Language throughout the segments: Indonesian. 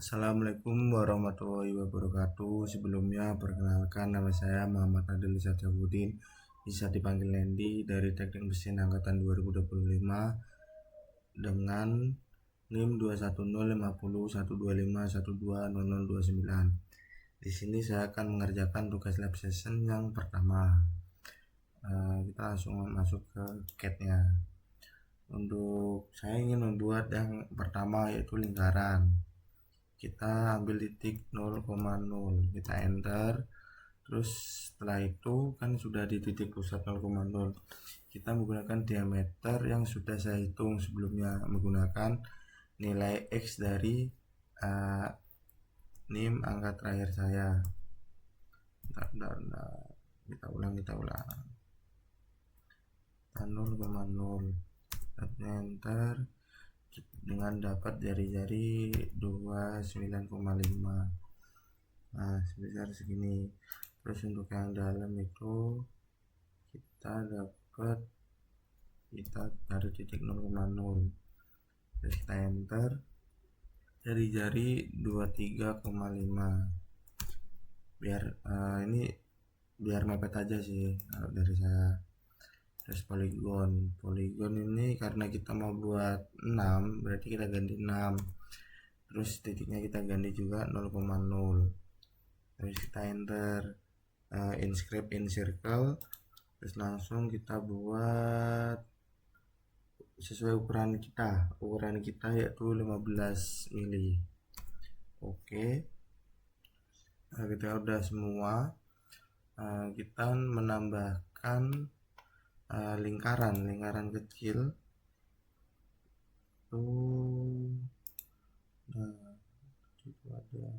Assalamualaikum warahmatullahi wabarakatuh. Sebelumnya perkenalkan, nama saya Muhammad Adil Sajabuddin, bisa dipanggil Lendi, dari Teknik Mesin Angkatan 2025 dengan NIM 210501251200029. Di sini saya akan mengerjakan tugas lab session yang pertama. Kita langsung masuk ke CAD-nya. Untuk saya ingin membuat yang pertama, yaitu lingkaran. Kita ambil titik 0,0, kita enter. Terus setelah itu kan sudah di titik pusat 0,0, kita menggunakan diameter yang sudah saya hitung sebelumnya menggunakan nilai X dari NIM angka terakhir saya. Kita ulang 0,0, enter dengan dapat jari-jari 29,5. Nah, sebesar segini. Terus untuk yang dalam itu kita dari titik 0,0. Terus kita enter, jari-jari 23,5. Ini biar mepet aja sih kalau dari saya. Terus poligon ini karena kita mau buat 6, berarti kita ganti 6. Terus titiknya kita ganti juga 0,0. Terus kita enter, inscribe in circle. Terus langsung kita buat sesuai ukuran kita yaitu 15 mili. Oke. Nah, kita udah semua. Kita menambahkan lingkaran kecil tuh. Nah, itu ada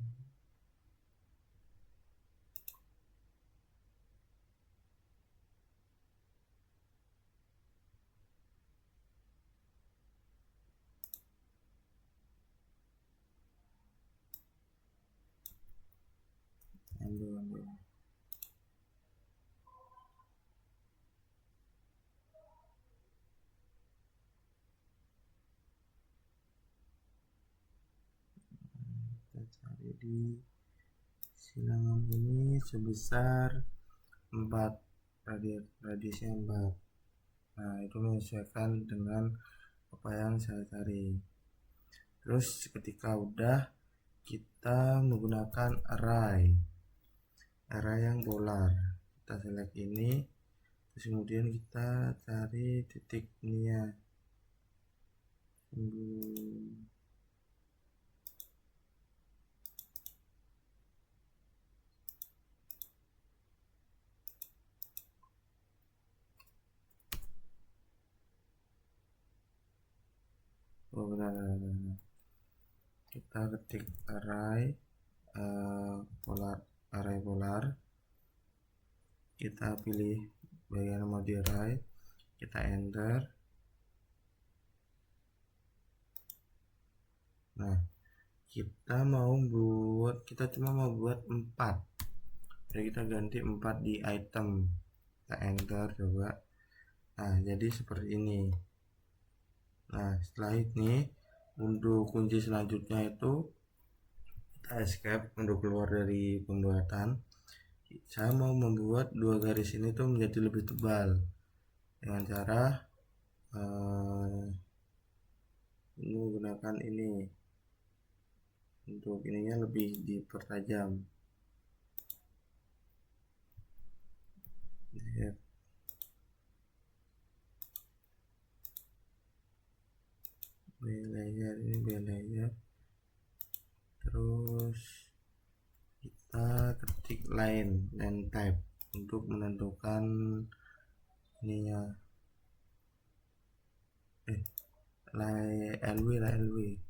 ambil. Cari di silangan ini sebesar 4, radiusnya 4. Nah, itu menyesuaikan dengan apa yang saya cari. Terus ketika udah, kita menggunakan array yang polar. Kita select ini, terus kemudian kita cari titik ini ya. Kita ketik array polar, kita pilih bagian mau di array, kita enter. Nah, kita cuma mau buat 4, jadi kita ganti 4 di item, kita enter coba. Nah, jadi seperti ini. Nah, setelah ini untuk kunci selanjutnya itu kita escape untuk keluar dari pembuatan. Saya mau membuat 2 garis ini tuh menjadi lebih tebal dengan cara menggunakan ini. Untuk ininya lebih dipertajam. Lihat. Layer. Terus kita ketik line type untuk menentukan ininya. LW.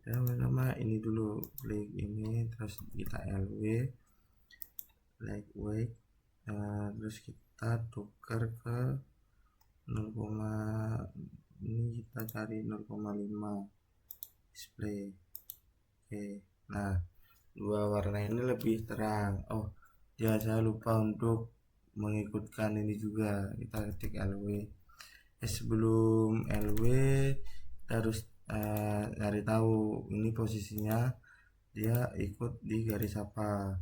Nama ini dulu, klik ini, terus kita LW lightweight. Terus kita tukar ke 0, ini kita cari 0,5 display. Oke. Nah, 2 warna ini lebih terang. Oh ya, saya lupa untuk mengikutkan ini juga. Kita ketik LW. Sebelum LW kita harus cari tahu ini posisinya dia ikut di garis apa.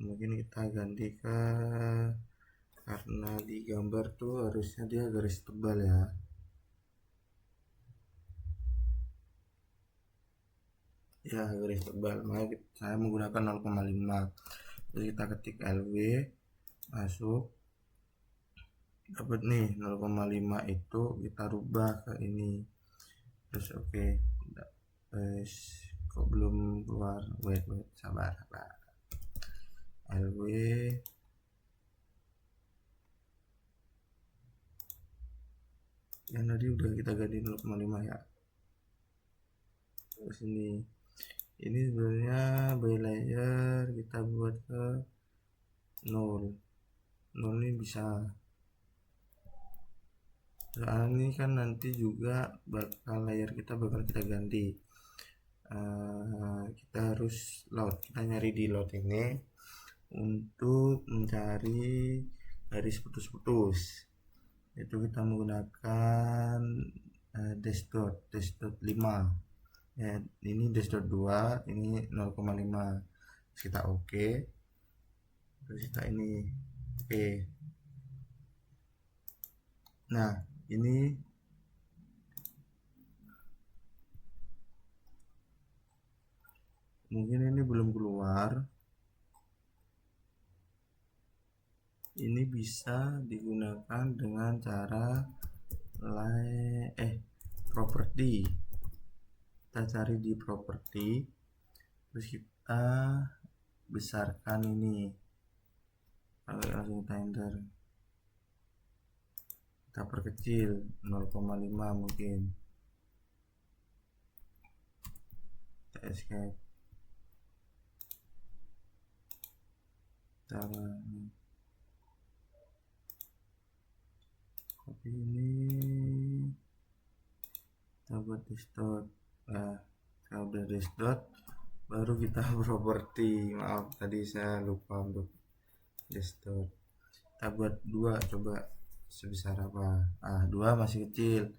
Mungkin kita ganti ke, karena di gambar tuh harusnya dia garis tebal ya, garis tebal, makanya saya menggunakan 0,5. Jadi kita ketik LW, masuk, dapat nih 0,5 itu kita rubah ke ini, terus oke. Terus kok belum keluar, wait sabar. LW yang tadi udah kita ganti 0,5 ya. Terus ini sebenarnya by layer kita buat ke 0 ini bisa, soalnya ini kan nanti juga layer kita bakal kita ganti. Kita harus load, kita nyari di load ini untuk mencari garis putus-putus, itu kita menggunakan dash dot 5 ya. Ini dash dot 2, ini 0,5. Kita oke. Terus kita ini oke. Nah ini mungkin ini belum keluar, ini bisa digunakan dengan cara properti. Kita cari di properti, terus kita besarkan ini, langsung kita enter, kita perkecil 0,5 mungkin, kita escape, kita copy ini, kita buat distort. Kalau udah distort baru kita properti. Maaf tadi saya lupa untuk distort. Kita buat 2, coba sebesar apa. 2 masih kecil,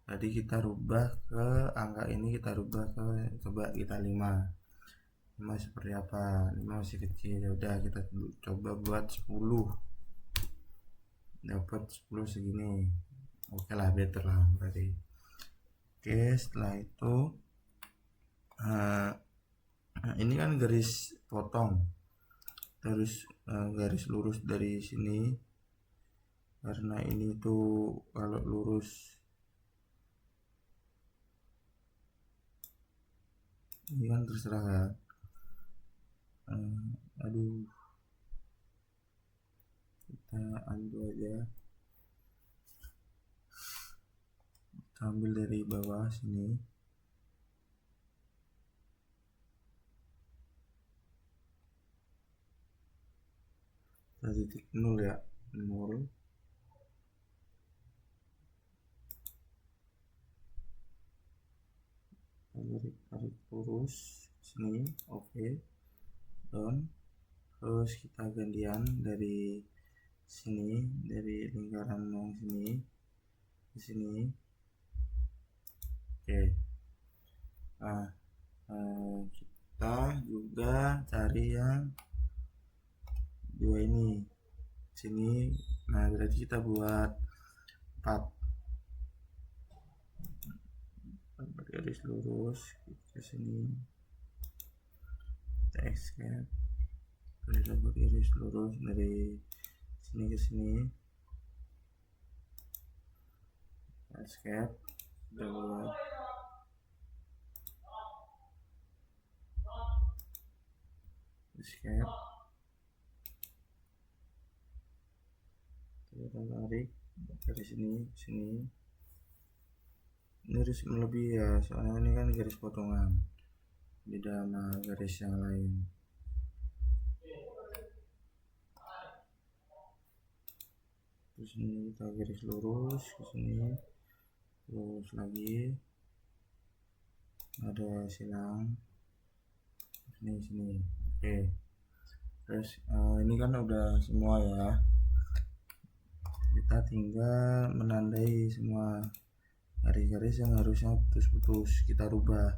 tadi kita rubah ke angka ini, kita rubah ke, coba kita 5 seperti apa. 5 masih kecil, ya udah kita coba buat 10, dapat 10 segini. Oke lah, better lah berarti. Oke, setelah itu ini kan garis potong, terus garis lurus dari sini, karena ini tuh kalau lurus ini kan terserah ya. Kita undo aja, kita ambil dari bawah sini, titik 0 ya, 0. Tarik lurus sini, oke. Down. Terus kita gantian dari sini, dari lingkaran yang sini ke sini. Oke. Nah, kita juga cari yang 2 ini sini. Nah, berarti kita buat 4 garis lurus ke sini, kita escape, terus buat garis lurus dari sini ke sini, escape, udah buat escape, kita tarik dari sini ke sini. Ini harus lebih ya, soalnya ini kan garis potongan, beda sama garis yang lain. Terus ini kita garis lurus ke sini, terus lagi ada silang sini. Oke. Terus ini kan udah semua ya, kita tinggal menandai semua garis-garis yang harusnya putus-putus kita rubah.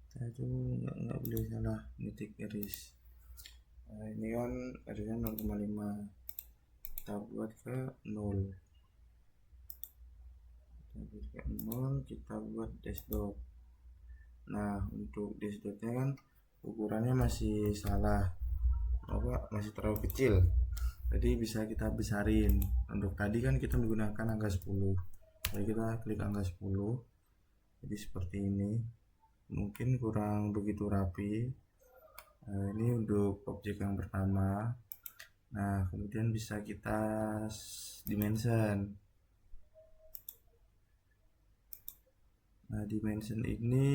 Kita itu nggak boleh salah nitik garis. Nah, ini kan garisnya 0,5, kita buat ke 0, kita buat dash dot. Nah, untuk dash dotnya kan ukurannya masih salah, masih terlalu kecil, jadi bisa kita besarin. Untuk tadi kan kita menggunakan angka 10, jadi kita klik angka 10, jadi seperti ini. Mungkin kurang begitu rapi. Nah, ini untuk objek yang pertama. Nah, kemudian bisa kita dimension. Nah, dimension ini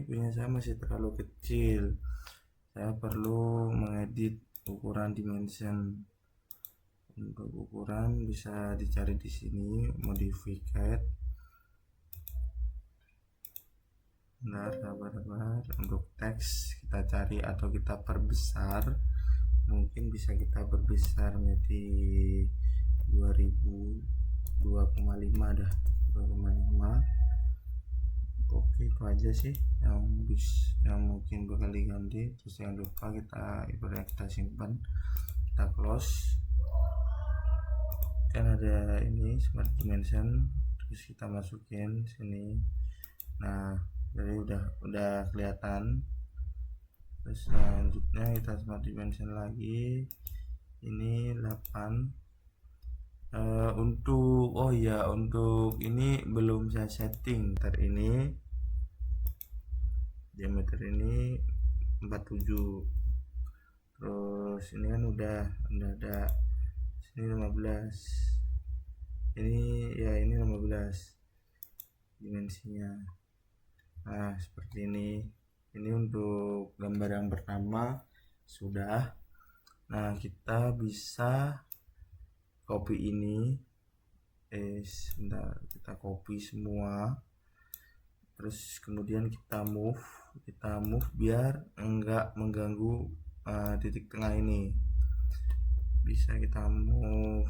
punya saya masih terlalu kecil, saya perlu mengedit ukuran dimension. Untuk ukuran bisa dicari di sini, modified. Sabar. Untuk teks kita cari atau kita perbesar, mungkin bisa kita perbesar menjadi 2,5 dah, 2,5. Oke, itu aja sih yang mungkin bakal diganti. Terus jangan lupa kita simpan, kita close. Kan ada ini smart dimension, terus kita masukin sini. Nah, jadi udah kelihatan. Terus selanjutnya kita smart dimension lagi, ini 8. Untuk ini belum saya setting. Ini diameter ini 47, terus ini kan udah ada sini 15, ini 15 dimensinya. Nah, seperti ini untuk gambar yang pertama sudah. Nah, kita bisa copy ini, sebentar, kita copy semua, terus kemudian kita move biar enggak mengganggu titik tengah ini. Bisa kita move.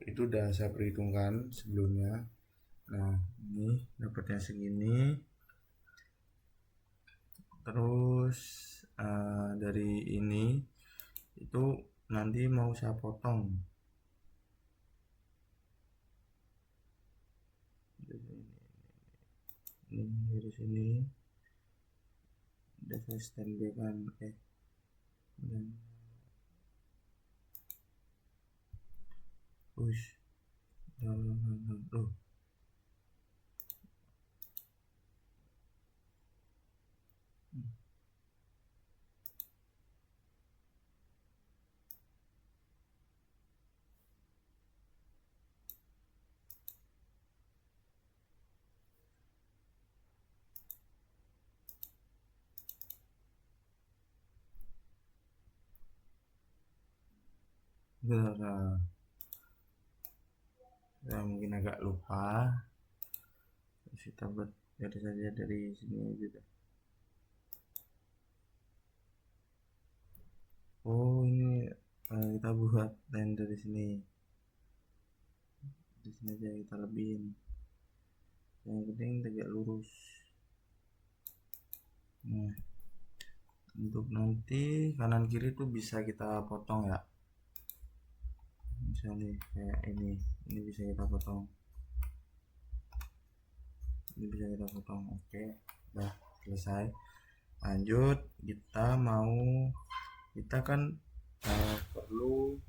Itu udah saya perhitungkan sebelumnya. Nah, ini dapatnya segini. Terus dari ini itu nanti mau saya potong. Ini dari sini udah saya standby kan, dan push saya mungkin agak lupa, terus kita buat garis saja dari sini aja. Ini kita buat line dari sini, di sini aja kita lebihin, yang penting tegak lurus. Nah, untuk nanti kanan kiri tuh bisa kita potong ya, misalnya kayak ini bisa kita potong, ini bisa kita potong. Oke, udah selesai. Lanjut, kita kan perlu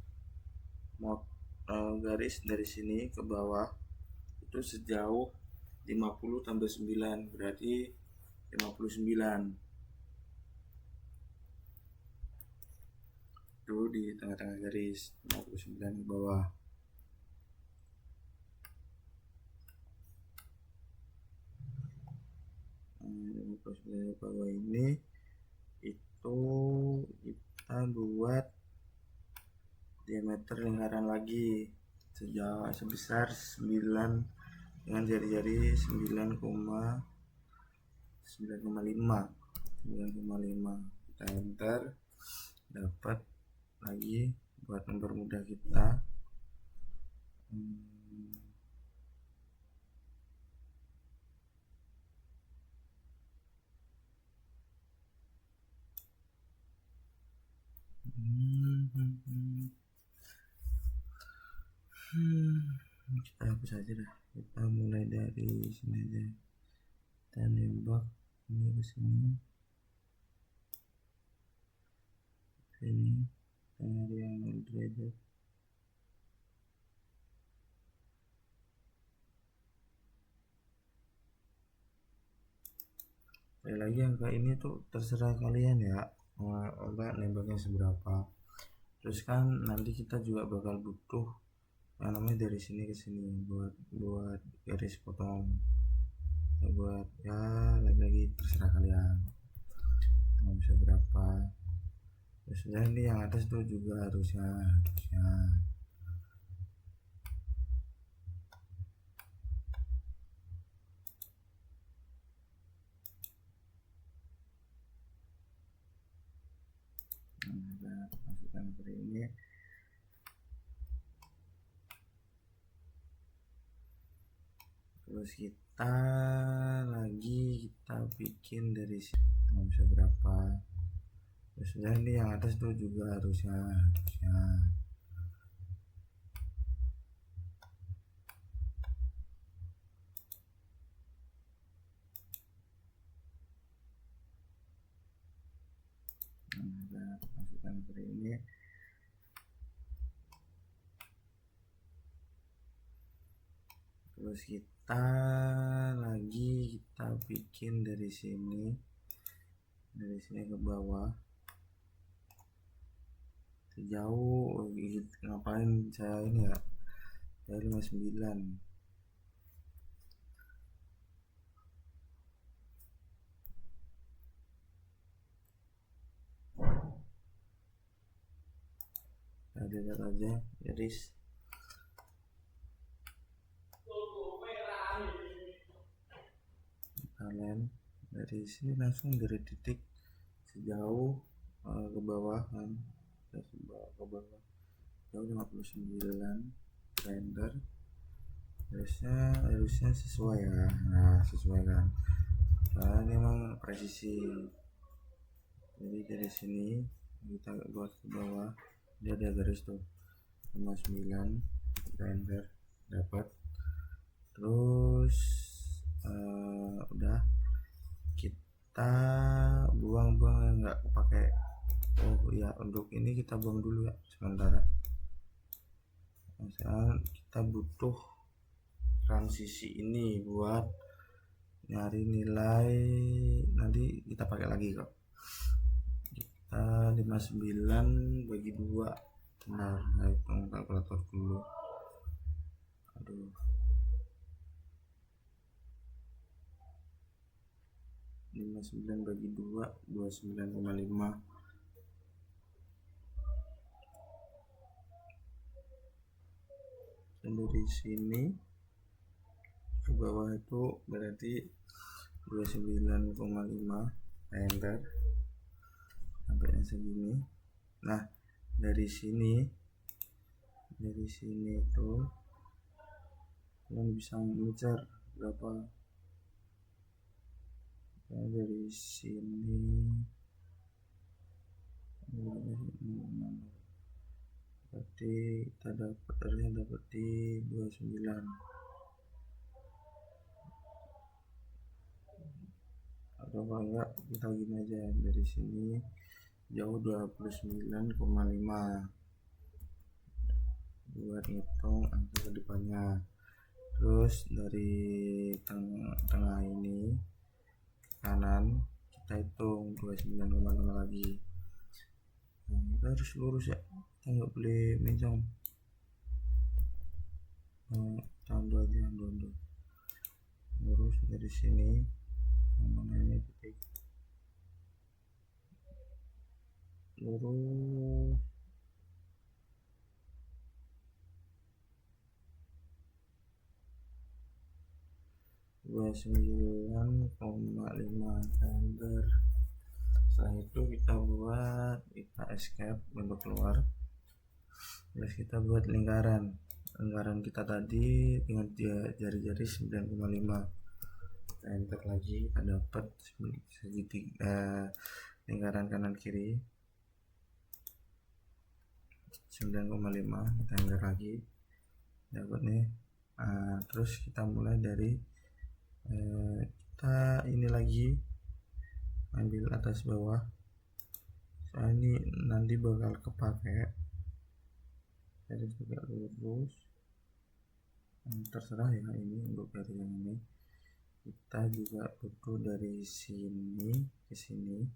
garis dari sini ke bawah itu sejauh 50 tambah 9, berarti 59. Itu di tengah-tengah garis 59 ke bawah. Di bawah ini itu kita buat diameter lingkaran lagi sebesar 9 dengan jari-jari 9,5. Kita enter, dapat lagi buat mempermudah kita. Kita hapus aja dah, kita mulai dari sini aja, kita nembak ini ke sini, kita nyari yang 0 derajat. Sekali lagi angka ini tuh terserah kalian ya, nembaknya seberapa. Terus kan nanti kita juga bakal butuh yang namanya dari sini ke sini buat garis potong, buat ya lagi-lagi terserah kalian mau bisa berapa. Terus ini yang atas tuh juga harusnya masukkan seperti ini. Terus kita bikin dari sini mau bisa berapa. Terus ini yang atas tuh juga harusnya masukkan seperti ini. Terus kita bikin dari sini ke bawah sejauh ngapain saya ini ya, dari 59. Kita lihat aja garis kalian dari sini langsung dari titik sejauh ke bawah kan, ke bawah jauh 59 render. harusnya sesuai ya. Nah sesuai kan, karena ini memang presisi. Jadi dari sini kita buat ke bawah, dia ada garis tuh 59 render dapat. Terus udah kita buang nggak pakai. Oh ya, untuk ini kita buang dulu ya sementara. Misalnya kita butuh transisi ini buat nyari nilai, nanti kita pakai lagi kok. Kita 59 bagi 2. Nah hitung kalkulator dulu. Aduh, 59 bagi 2 29,5. Dan dari sini ke bawah itu berarti 29,5 enter sampai segini. Nah dari sini itu kalian bisa ngejar berapa. Nah, dari sini berarti kita dapat di 29. Atau kalau enggak kita gini aja, dari sini jauh 29,5 buat ngitung angka kedepannya. Terus dari tengah ini kanan kita hitung 29,5 lagi. Nah, kita harus lurus ya, kita nggak boleh mencong. Tandu aja lurus dari sini. Mana ini titik lurus. Dua 29,5 enter. Setelah itu kita escape untuk keluar. Terus kita buat lingkaran kita tadi dengan jari-jari 9,5. Kita enter lagi, kita dapat segitiga lingkaran kanan kiri 9,5. Kita enter lagi, dapat nih. Terus kita mulai dari kita ini lagi ambil atas bawah, soalnya ini nanti bakal kepake. Jadi juga lurus, terserah ya. Ini untuk garis yang ini kita juga butuh dari sini ke sini,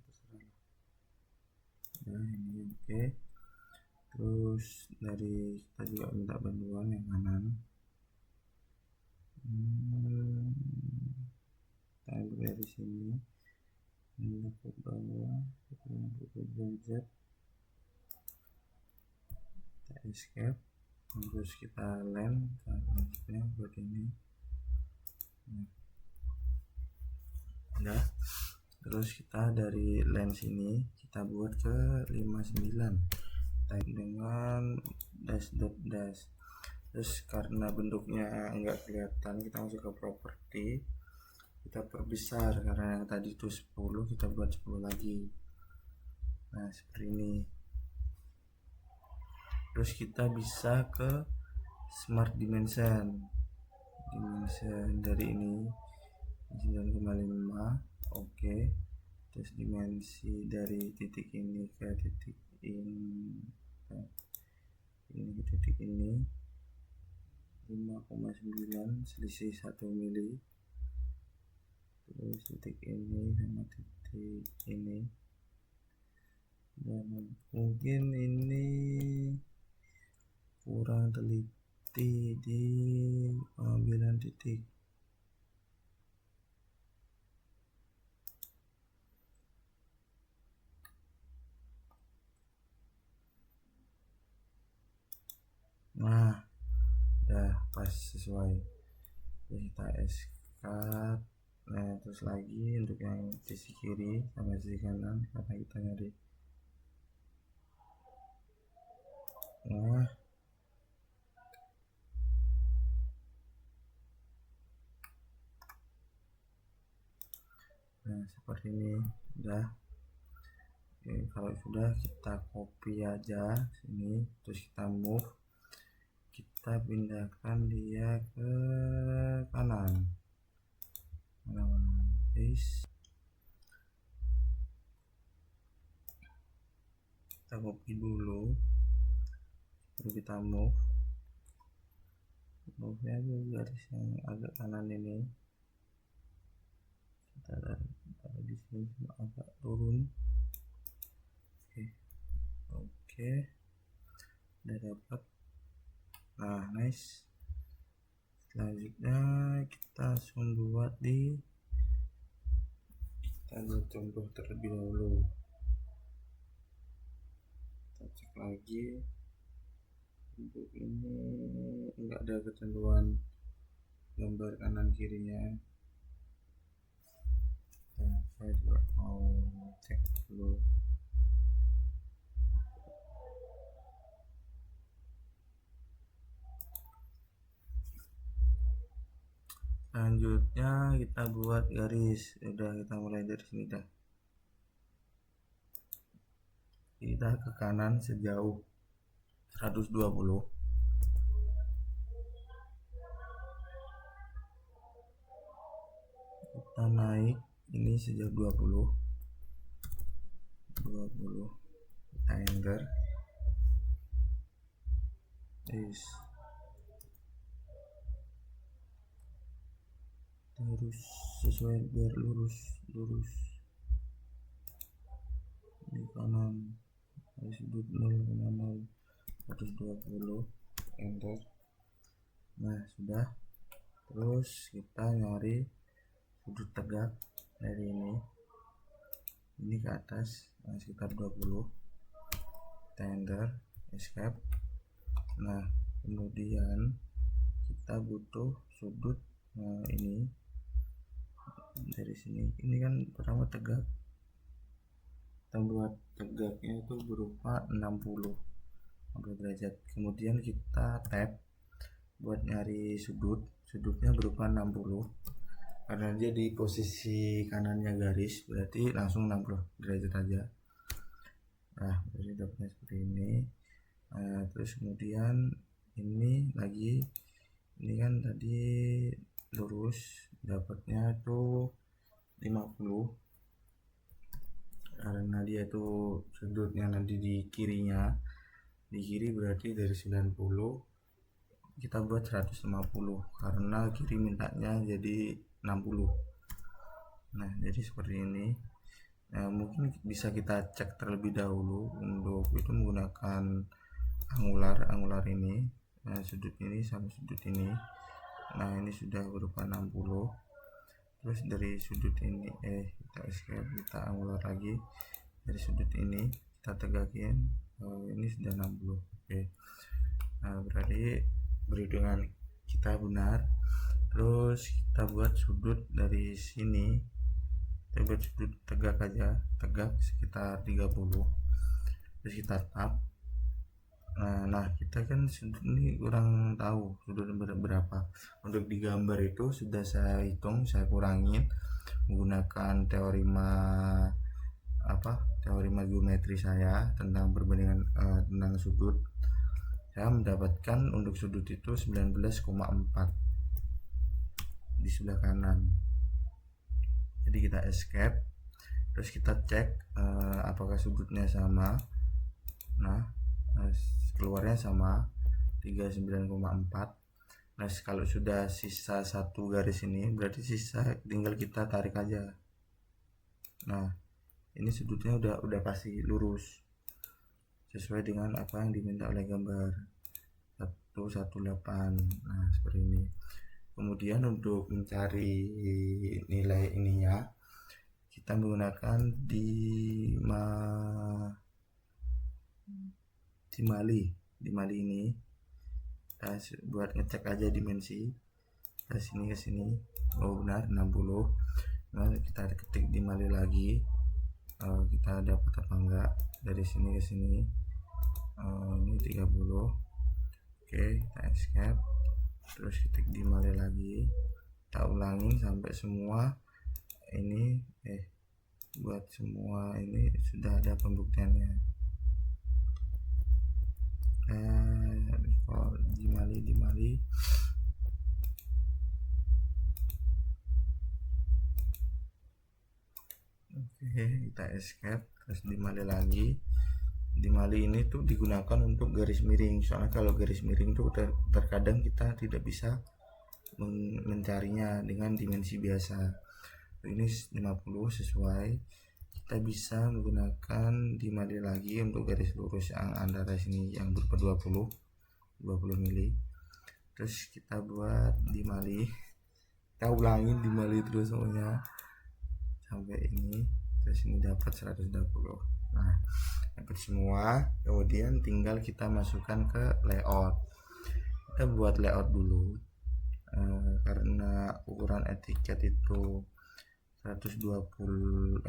terserah. Nah ini oke. Terus dari kita juga minta bantuan yang kanan, kita ambil dari sini, ini ke bawah, kita butuh budget, kita escape, terus kita land selanjutnya buat ini. Udah. Terus kita dari land sini kita buat ke 59, type dengan dash dot dash. Terus karena bentuknya enggak kelihatan, kita masuk ke properti, kita perbesar, karena yang tadi itu 10, kita buat 10 lagi. Nah seperti ini. Terus kita bisa ke smart dimension dari ini 9,5. oke. Terus dimensi dari titik ini ke titik ini, ke titik ini 5,9, selisih 1 mili. Terus titik ini sama titik ini, dan mungkin ini kurang teliti di pengambilan titik. Nah udah pas sesuai. Terus kita escape. Nah terus lagi untuk yang sisi kiri sama sisi kanan, karena kita nyari. Nah seperti ini udah. Oke, kalau sudah kita copy aja sini, terus kita move, kita pindahkan dia ke kanan. Kita copy dulu, baru kita move nya ke garis yang agak kanan ini. Kita taruh di sini agak turun. Oke, udah dapat. Nah nice. Selanjutnya kita langsung buat kita buat contoh terlebih dahulu. Kita cek lagi, untuk ini enggak ada ketentuan gambar kanan kirinya. Saya juga mau cek dulu. Selanjutnya kita buat garis. Udah, kita mulai dari sini dah. Kita ke kanan sejauh 120. Kita naik ini sejauh 20. Kita enter. Harus sesuai biar lurus di kanan, dari sudut 0,0 120. enter. Nah sudah. Terus kita nyari sudut tegak dari ini ke atas, sekitar 20. Kita enter, escape. Nah kemudian kita butuh sudut ini dari sini. Ini kan pertama tegak, kita buat tegaknya itu berupa 60 derajat. Kemudian kita tab buat nyari sudutnya berupa 60, karena dia di posisi kanannya garis, berarti langsung 60 derajat aja. Nah, jadi dapatnya seperti ini. Terus kemudian ini lagi, ini kan tadi lurus, dapatnya tuh 50, karena dia tuh sudutnya nanti di kirinya, di kiri berarti dari 90 kita buat 150 karena kiri mintanya jadi 60. Nah, jadi seperti ini. Nah, mungkin bisa kita cek terlebih dahulu. Untuk itu menggunakan angular ini. Nah, sudut ini sama sudut ini. Nah, ini sudah berupa 60. Terus dari sudut ini kita escape, kita angular lagi. Dari sudut ini kita tegakin. Ini sudah 60. Oke. Nah, berarti perhitungan kita benar. Terus kita buat sudut dari sini, kita buat sudut tegak aja, tegak sekitar 30. Terus kita tap. Nah, kita kan sudut ini kurang tahu sudut berapa. Untuk di gambar itu sudah saya hitung, saya kurangin menggunakan teorema geometri saya tentang perbandingan tentang sudut. Saya mendapatkan untuk sudut itu 19,4 di sebelah kanan. Jadi kita escape, terus kita cek apakah sudutnya sama. Nah, keluarnya sama 39,4. Nah, kalau sudah sisa satu garis ini berarti sisa tinggal kita tarik aja. Nah, ini sudutnya udah pasti lurus sesuai dengan apa yang diminta oleh gambar 118. Nah, seperti ini. Kemudian untuk mencari nilai ininya kita menggunakan dimali ini. Kita buat ngecek aja dimensi dari sini ke sini. Oh, benar 60. Nah, kita ketik dimali lagi. Kita dapat apa enggak dari sini ke sini. Ini 30. Oke, kita escape, terus ketik dimali lagi, kita ulangin sampai semua ini buat semua ini sudah ada pembuktiannya. Dimali oke, kita escape, terus dimali lagi. Dimali ini tuh digunakan untuk garis miring, soalnya kalau garis miring tuh terkadang kita tidak bisa mencarinya dengan dimensi biasa. Ini 50 sesuai. Kita bisa menggunakan dimali lagi untuk garis lurus yang antara sini yang berupa 20 mili. Terus kita buat dimali, kita ulangin dimali terus semuanya sampai ini. Terus ini dapat 120. Nah, dapat semua. Kemudian tinggal kita masukkan ke layout. Kita buat layout dulu. Karena ukuran etiket itu 120,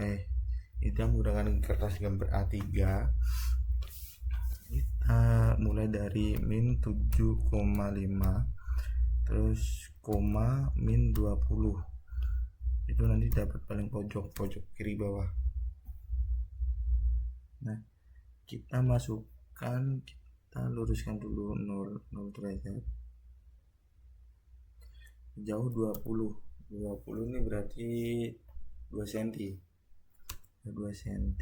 kita menggunakan kertas gambar A3. Kita mulai dari min 7,5 terus koma min 20. Itu nanti dapat paling pojok kiri bawah. Nah, kita masukkan, kita luruskan dulu 0 derajat. Jauh 20 ini berarti 2 cm. 2 cm.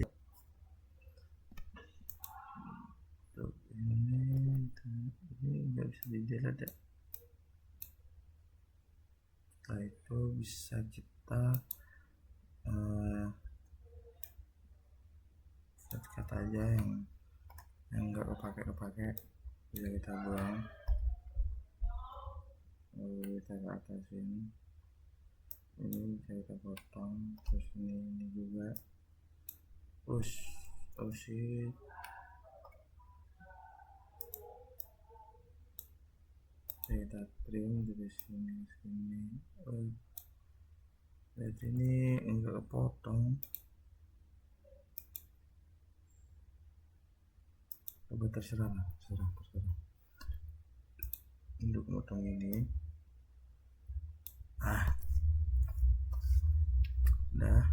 Ini nggak bisa dilihat ya. Setelah itu bisa kita cut aja yang nggak kepake bisa kita buang. Kita ke atasin, ini bisa kita potong. Terus ini juga push. Kita trim dari sini. Berarti ini enggak kepotong. coba terserah untuk motong ini. Udah,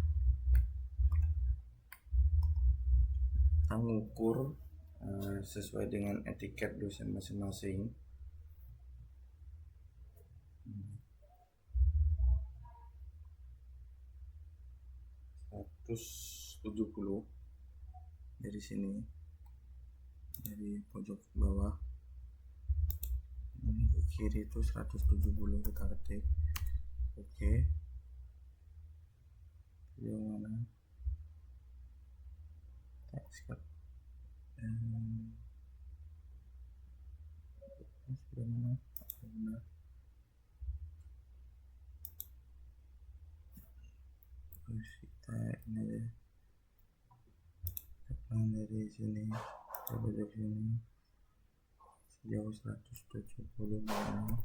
kita ngukur sesuai dengan etiket dosen masing-masing. .170 dari sini, dari pojok bawah ini ke kiri itu 170 kita ketik. Oke, yang mana text mana benar. Terus kita ini aja tekan dari sini ke pojok sini sejauh 170 mana.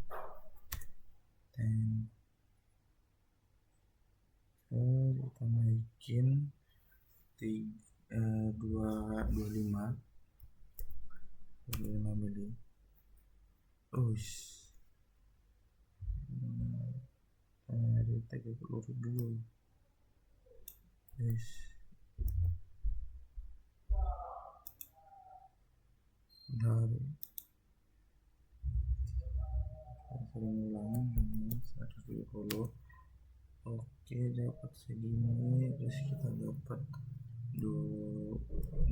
Dan kita naikin 25 mili. Dari 30.000 guys. Dari sering ulangan ini 170. Oke, dapat segini. Terus kita dapat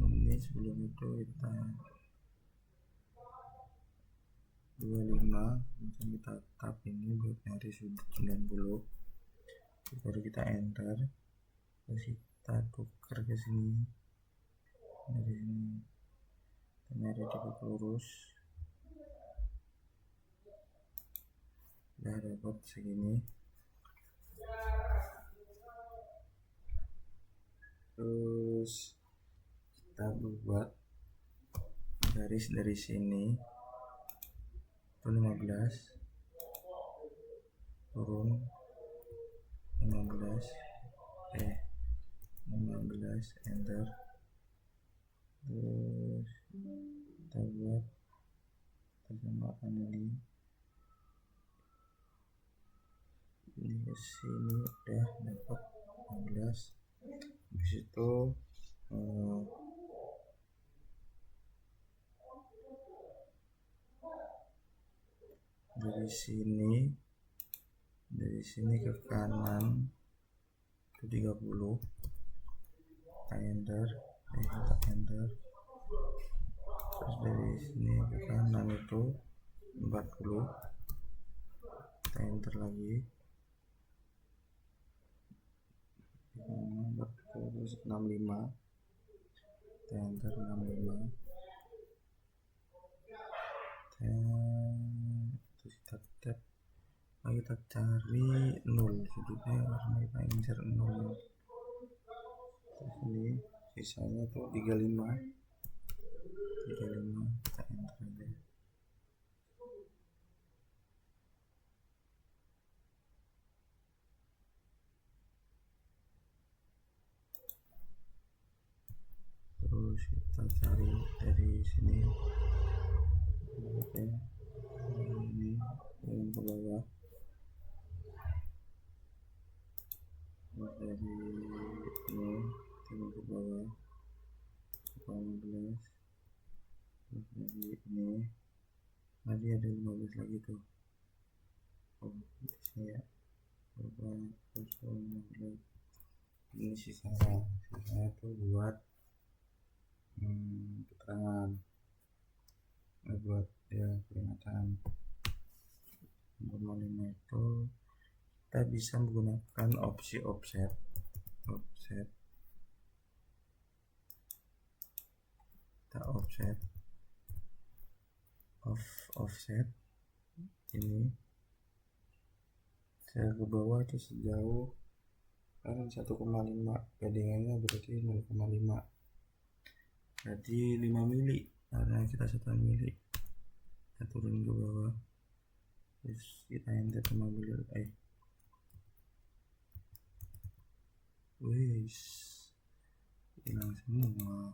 ini sebelum itu kita 25, kemudian kita tap ini buat nyari sudut 90, baru kita enter. Terus kita tukar ke sini, dari sini kita nyari titik lurus. Udah dapat segini. Terus kita buat garis dari sini itu 15 turun 15 enter. Terus kita buat persamakan ini ke sini. Udah dapat 15. Habis itu dari sini ke kanan itu 30. Kita enter. Terus dari sini ke kanan itu 40. Kita enter lagi. Terus 65. Kita enter 65. Terus kita tap. Kita cari 0 sudutnya, karena kita incer 0. Terus ini sisanya tuh 35. Kita enter aja. Terus kita cari dari sini, ini yang ke bawah. Terus dari ini turun ke bawah 15. Terus dari ini tadi ada 15 lagi tuh. Di sini ya, 15. Ini sisanya tuh buat keterangan, buat ya peringatan. Nomor 5 itu kita bisa menggunakan opsi offset. Kita offset ini saya ke bawah itu sejauh kan 1,5, paddingannya berarti 0,5, berarti 5 mili karena kita 1 mili. Kita turun ke bawah, terus kita enter 5 mili. Wis hilang semua.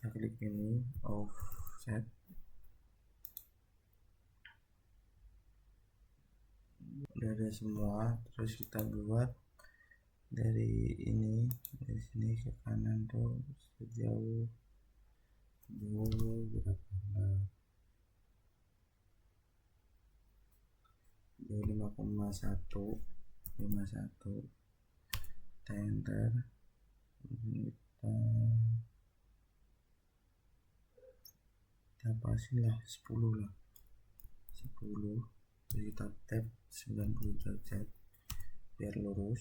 kita klik ini offset, udah ada semua. Terus kita buat dari ini, dari sini ke kanan tuh sejauh berapa, jauh 5,1 kita enter, kita pasin lah 10 lah, 10. Jadi kita tap 90 derajat biar lurus.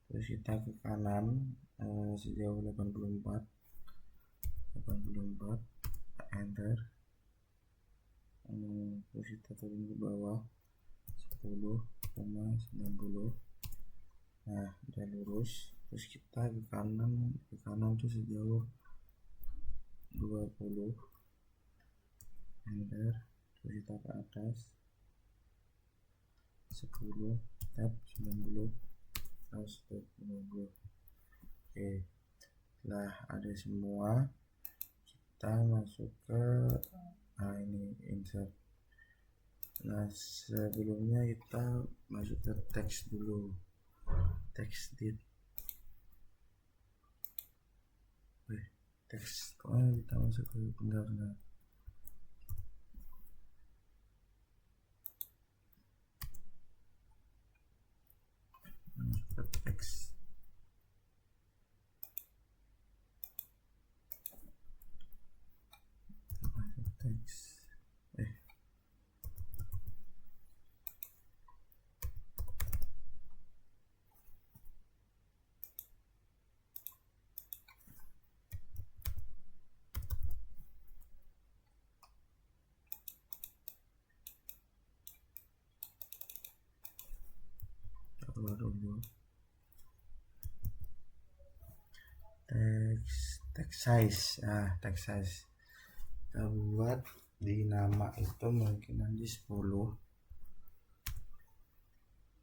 Terus kita ke kanan sejauh 84, kita enter. Terus kita turun ke bawah 10,90. Nah udah lurus. Terus kita ke kanan tuh sejauh 20, enter. Terus kita ke atas 10, tab 90, 120. Oke, setelah ada semua kita masuk ke ini insert. Nah sebelumnya kita masuk ke teks dulu, teks dit, teks. Kita masuk ke bentar. Masuk ke teks. Keluar dulu. Text size. Text size kita buat di nama itu mungkin nanti 10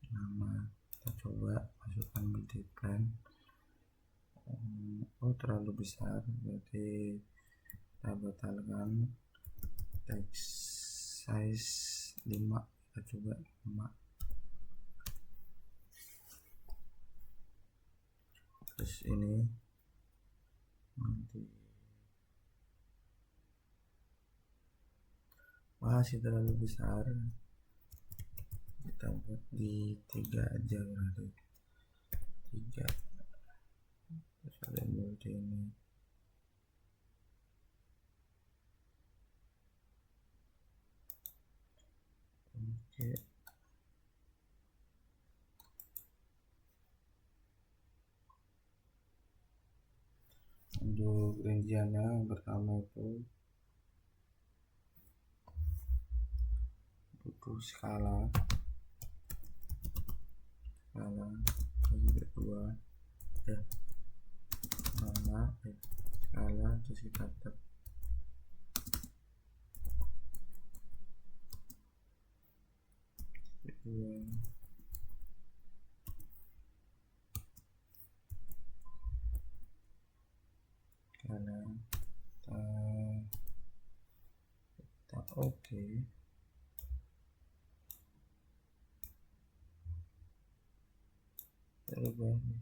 nama. Kita coba masukkan multiplan. Terlalu besar, berarti kita batalkan. Text size 5, kita coba 5. Terus ini nanti masih terlalu besar, kita buat di 3 aja, berarti 3. Terus ada multi ini. Oke. Untuk rinciannya yang pertama itu butuh skala bagi kedua skala, terus kita tab kedua. Karena kita oke. Terubah nih.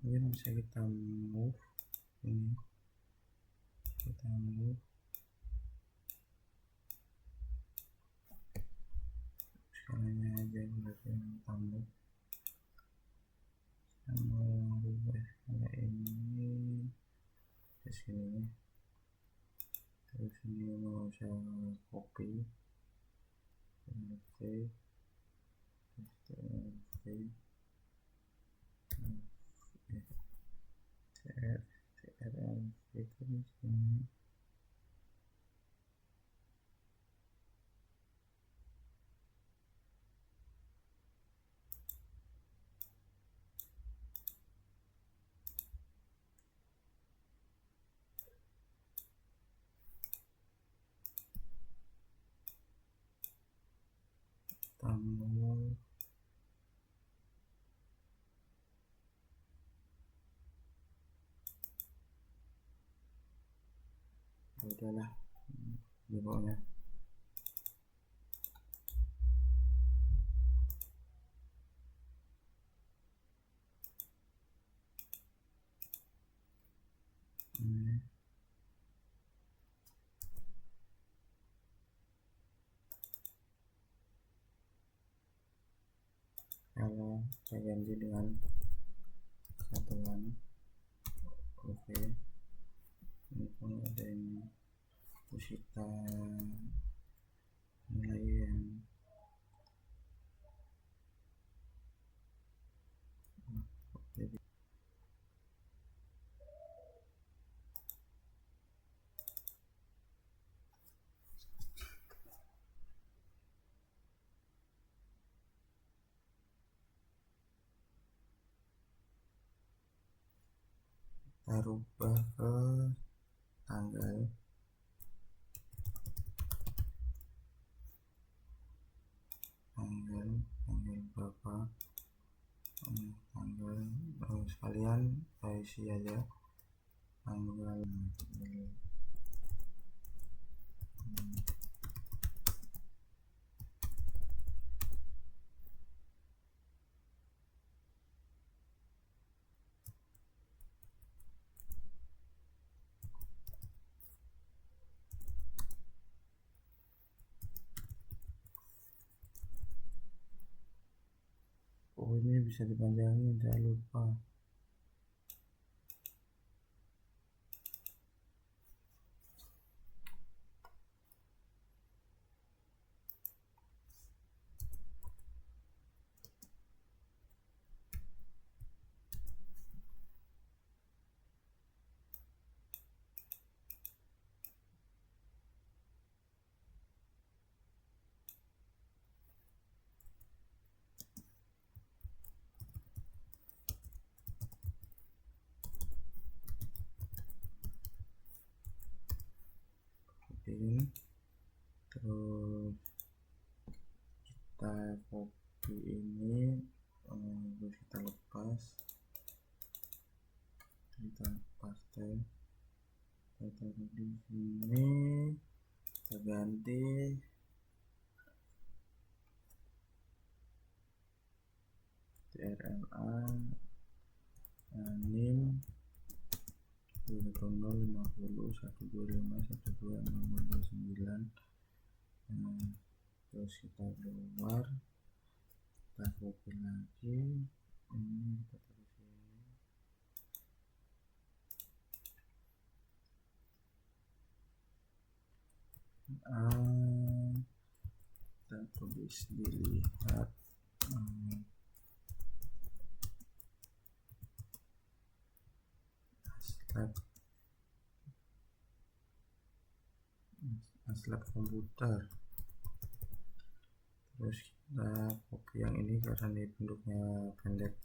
Mungkin bisa kita move ini, kita move skalanya aja, berarti yang tambah mau rubah skala ini ke sini. Terus ini mau saya copy, oke, itu di sini. tamu udahlah di bawahnya. Kalau saya ganti dengan satuan, oke. Ini pun ada ini pusita nilai yang jadi kita rubah ke tanggal berapa, tanggal sekalian saya isi aja tanggal oh ini bisa dipanjangin, saya lupa. Ini terus kita copy ini, terus kita lepas, kita paste, kita taruh di sini, kita ganti TRLA anim 2.050.125.126.29. Terus kita keluar, kita copy lagi, ini kita taruh sini, kita tulis dilihat aslab komputer. Terus kita copy yang ini karena ini bentuknya pendek,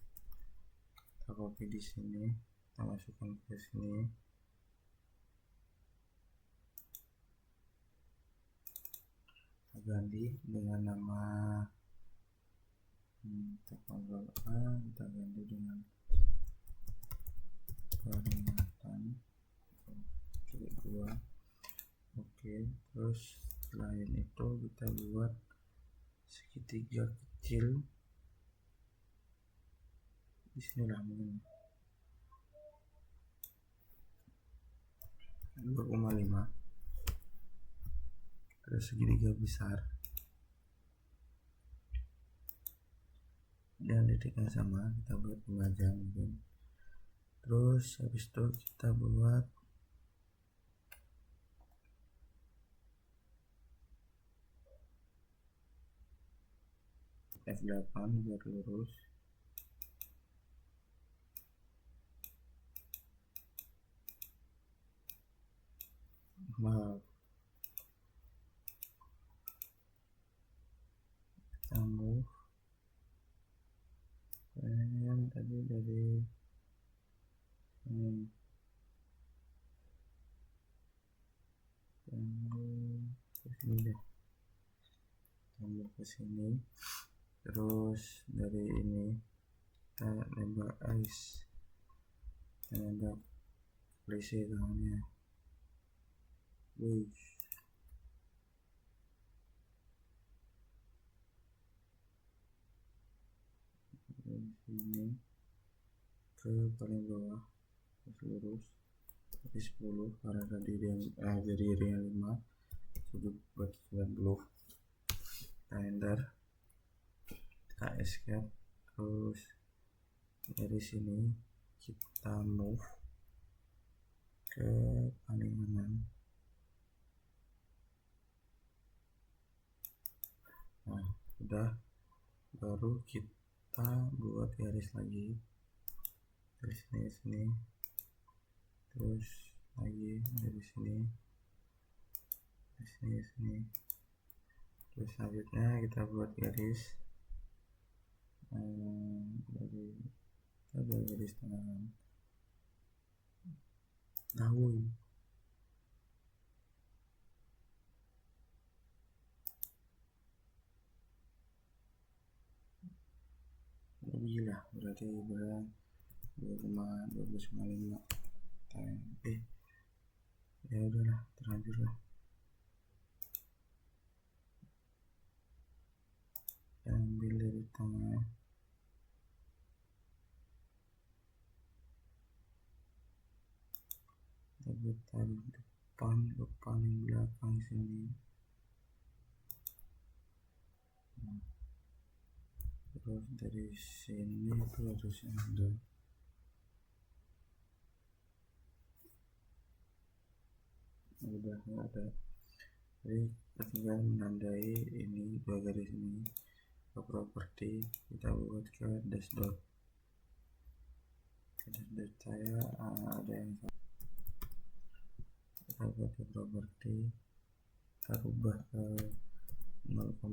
kita copy di sini, kita masukkan ke sini, kita ganti dengan nama, kita Ctrl A, kita ganti dengan peringatan kedua. Oke, terus selain itu kita buat segitiga kecil di sini lah, mungkin 2,5. Ada segitiga besar dan titiknya sama, kita buat 5 jam mungkin. Terus habis itu kita buat F8 biar lurus. Maaf, kita move yang tadi dari ini ke sini deh, ke sini, terus dari ini kita nembak ice, nembak polisi tangannya. Wih, dari sini ke paling bawah terus lurus dari 10 karena tadi dari ring 5 sudut buat 90, kita enter, kita escape, terus dari sini kita move ke paling kanan. Nah udah, baru kita buat garis lagi dari sini ke sini, terus lagi dari sini ke sini, terus selanjutnya kita buat garis dari ada garis tengah daun. Lebih lah, berarti berat 2,12,5 ya udahlah, terlanjur lah. Ambil dari tengah, kita taruh depan ke paling belakang sini. Nah, terus dari sini itu harusnya ada, udah nggak ada, jadi tinggal menandai ini dua garis ini ke properti, kita buat ke dashboard. Dashboard saya ada yang kita buat ke properti, kita rubah ke 0,5.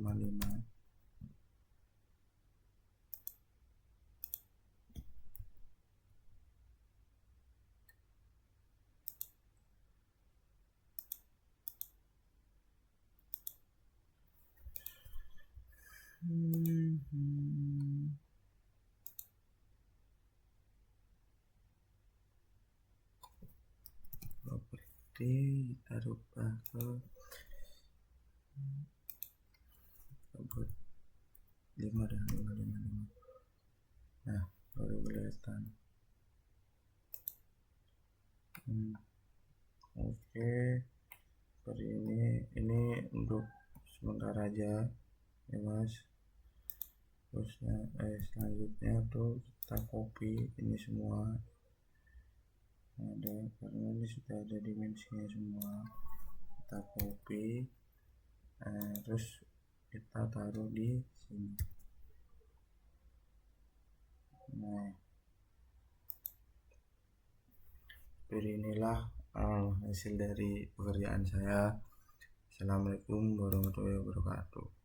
Properti kita rubah ke 5 dan 5. Nah baru kelihatan. Oke, seperti ini untuk sementara aja ya mas. Terus selanjutnya tuh kita copy ini semua, ada karena ini sudah ada dimensinya semua, kita copy, terus kita taruh di sini. Nah seperti inilah hasil dari pekerjaan saya. Assalamualaikum warahmatullahi wabarakatuh.